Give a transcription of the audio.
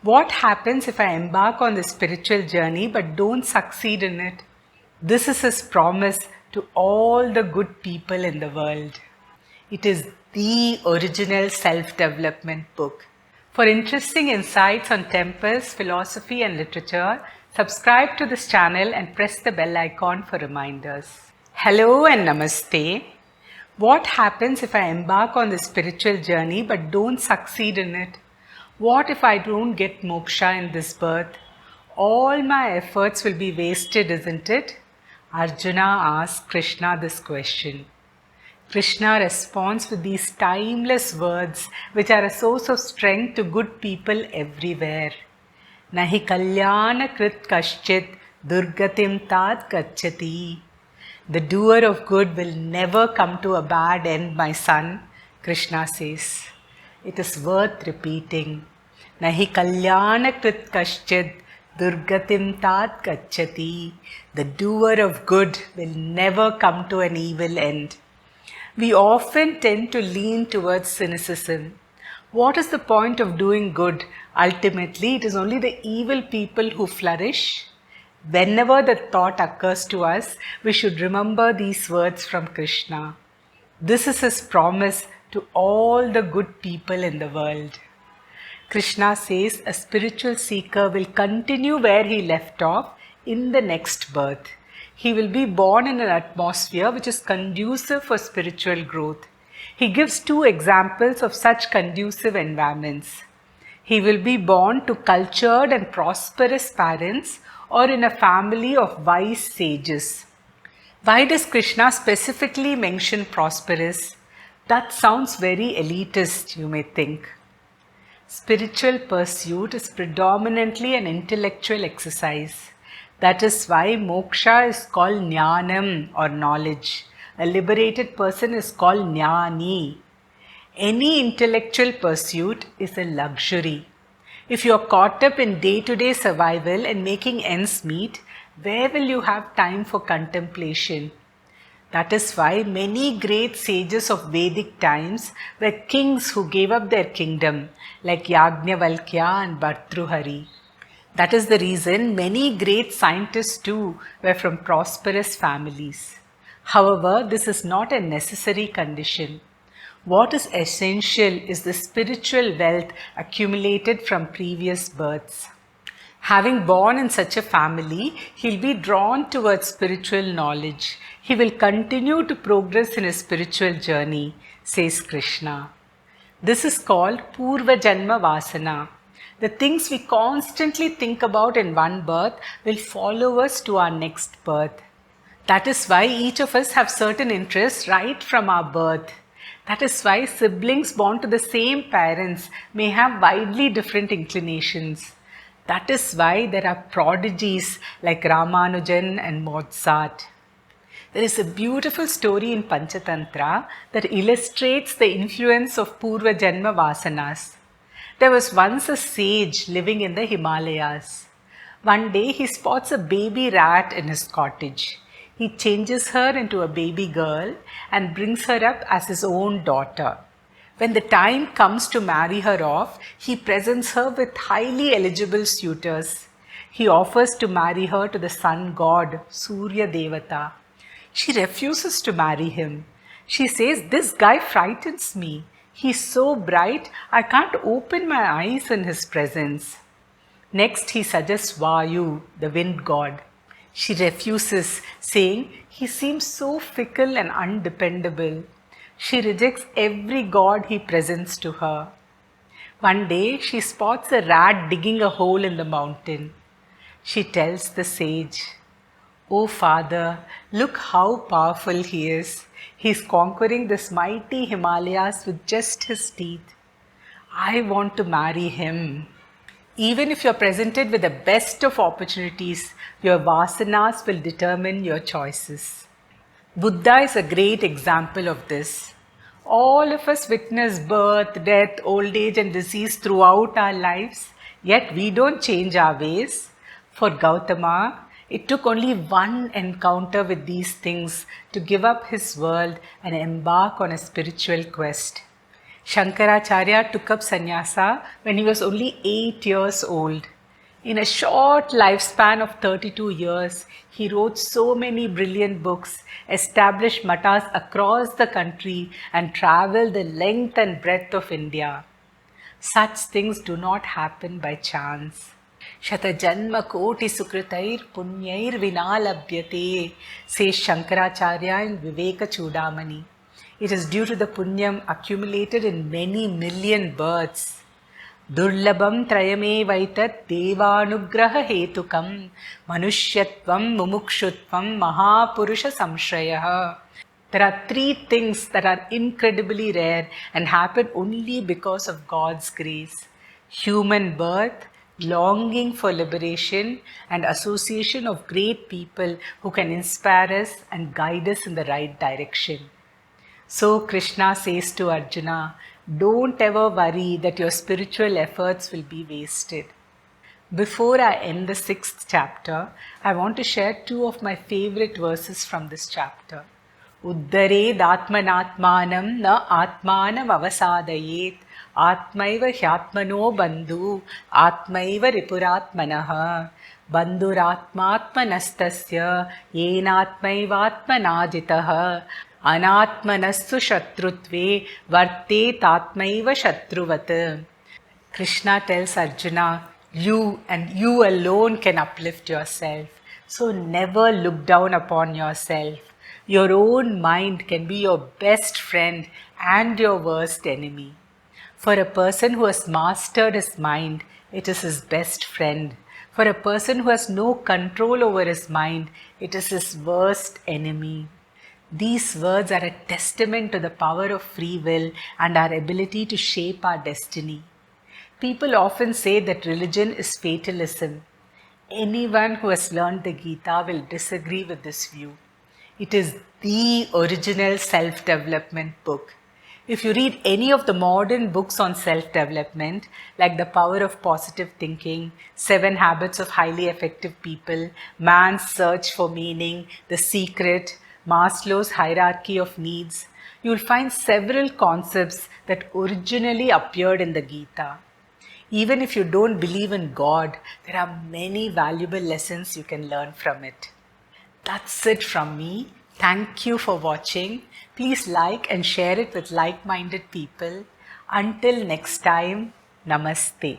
What happens if I embark on this spiritual journey but don't succeed in it? This is his promise to all the good people in the world. It is the original self-development book. For interesting insights on temples, philosophy and literature, subscribe to this channel and press the bell icon for reminders. Hello and Namaste. What happens if I embark on this spiritual journey but don't succeed in it? What if I don't get moksha in this birth? All my efforts will be wasted, isn't it? Arjuna asks Krishna this question. Krishna responds with these timeless words which are a source of strength to good people everywhere. Nahi kalyana krit kaschit durgatim tat gacchati. The doer of good will never come to a bad end, my son, Krishna says. It is worth repeating. Nahi kalyana krit kaschit durgatim tat gacchati. The doer of good will never come to an evil end. We often tend to lean towards cynicism. What is the point of doing good? Ultimately, it is only the evil people who flourish. Whenever the thought occurs to us, we should remember these words from Krishna. This is his promise to all the good people in the world. Krishna says a spiritual seeker will continue where he left off in the next birth. He will be born in an atmosphere which is conducive for spiritual growth. He gives two examples of such conducive environments. He will be born to cultured and prosperous parents or in a family of wise sages. Why does Krishna specifically mention prosperous? That sounds very elitist, you may think. Spiritual pursuit is predominantly an intellectual exercise. That is why moksha is called jnanam or knowledge. A liberated person is called jnani. Any intellectual pursuit is a luxury. If you are caught up in day-to-day survival and making ends meet, where will you have time for contemplation? That is why many great sages of Vedic times were kings who gave up their kingdom, like Yajnavalkya and Bhartruhari. That is the reason many great scientists too were from prosperous families. However, this is not a necessary condition. What is essential is the spiritual wealth accumulated from previous births. Having born in such a family, he will be drawn towards spiritual knowledge. He will continue to progress in his spiritual journey, says Krishna. This is called Purvajanmavasana. The things we constantly think about in one birth will follow us to our next birth. That is why each of us have certain interests right from our birth. That is why siblings born to the same parents may have widely different inclinations. That is why there are prodigies like Ramanujan and Mozart. There is a beautiful story in Panchatantra that illustrates the influence of Purvajanma Vasanas. There was once a sage living in the Himalayas. One day he spots a baby rat in his cottage. He changes her into a baby girl and brings her up as his own daughter. When the time comes to marry her off, he presents her with highly eligible suitors. He offers to marry her to the sun god, Surya Devata. She refuses to marry him. She says, "This guy frightens me. He's so bright, I can't open my eyes in his presence." Next, he suggests Vayu, the wind god. She refuses, saying, "He seems so fickle and undependable." She rejects every god he presents to her. One day, she spots a rat digging a hole in the mountain. She tells the sage, "Oh father, look how powerful he is. He's conquering this mighty Himalayas with just his teeth. I want to marry him." Even if you're presented with the best of opportunities, your vasanas will determine your choices. Buddha is a great example of this. All of us witness birth, death, old age and disease throughout our lives, yet we don't change our ways. For Gautama, it took only one encounter with these things to give up his world and embark on a spiritual quest. Shankaracharya took up sannyasa when he was only 8 years old. In a short lifespan of 32 years, he wrote so many brilliant books, established mattas across the country, and traveled the length and breadth of India. Such things do not happen by chance. Shatajanma koti sukritair punyair vinalabhyate, says Shankaracharya in Viveka Chudamani. It is due to the punyam accumulated in many million births. Durlabam trayame vaitat devanugraha hetukam manushyatvam mumukshutvam mahapurusha samshrayaha. There are 3 things that are incredibly rare and happen only because of God's grace: human birth, longing for liberation, and association of great people who can inspire us and guide us in the right direction. So Krishna says to Arjuna, don't ever worry that your spiritual efforts will be wasted. Before I end the 6th chapter, I want to share 2 of my favorite verses from this chapter. Uddared atmanatmanam na atmanam avasadayet atmaiva hyatmano bandhu atmaiva ripuratmanaha bandhuratmatmanastasya yenatmaivatmanajitaha anatmanastu shatrutve vartet atmaiva shatruvat. Krishna tells Arjuna, you and you alone can uplift yourself. So never look down upon yourself. Your own mind can be your best friend and your worst enemy. For a person who has mastered his mind, it is his best friend. For a person who has no control over his mind, it is his worst enemy. These words are a testament to the power of free will and our ability to shape our destiny. People often say that religion is fatalism. Anyone who has learned the Gita will disagree with this view. It is the original self-development book. If you read any of the modern books on self-development, like The Power of Positive Thinking, 7 Habits of Highly Effective People, Man's Search for Meaning, The Secret, Maslow's Hierarchy of Needs, you will find several concepts that originally appeared in the Gita. Even if you don't believe in God, there are many valuable lessons you can learn from it. That's it from me. Thank you for watching. Please like and share it with like-minded people. Until next time, Namaste.